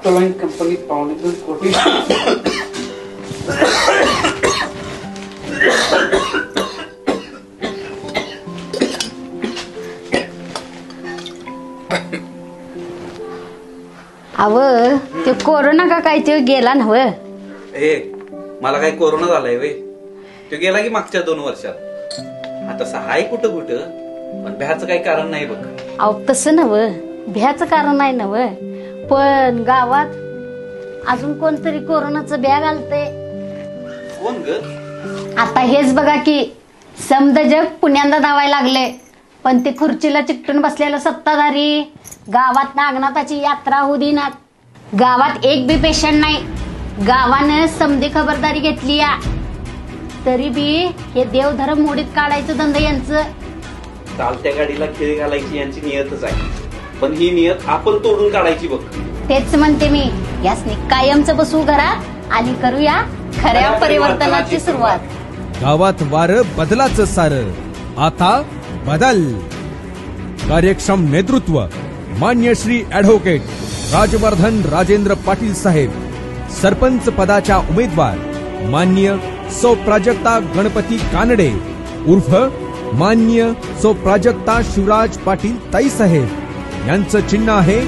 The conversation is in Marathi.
ऑक्टोलाइन कंपनी पावणे कोटी अव ते कोरोना का काय ते गेला नव ए मला काय कोरोना झालाय वे तो गेला की मागच्या 2 वर्षात आता सहाय कुठं कुठं पण भ्याचं काही कारण नाही बघ अहो तसं नव भ्याचं कारण नाही नव पण गावात अजून कोणतरी कोरोनाचं बॅग आलते कोण ग आता हेच बघा की समद जग पुण्यांदा धावायला लागले पण ते खुर्चीला चिकटून बसलेलं सत्ताधारी गावात नागनाथाची यात्रा होऊ देणार गावात एक बी पेशंट नाही गावानं समधी खबरदारी घेतली या तरी बी हे देवधर्म मोडीत काढायचं धंदा यांचं चालत्या गाडीला खिळी घालायची यांची नियतच आहे पण ही नियत आपण तोडून काढायची बघ तेच म्हणते मी यासनी कायमचं बसू घरात आणि करूया खऱ्या परिवर्तनाची सुरुवात गावात वार बदलाचं सार आता बदल कार्यक्षम नेतृत्व मान्य श्री ॲडव्होकेट राजवर्धन राजेंद्र पाटील साहेब सरपंच पदाच्या उमेदवार मान्य सौ प्राजक्ता गणपती कानडे उर्फ मान्य सौ प्राजक्ता शिवराज पाटील ताई साहेब यांचं चिन्ह आहे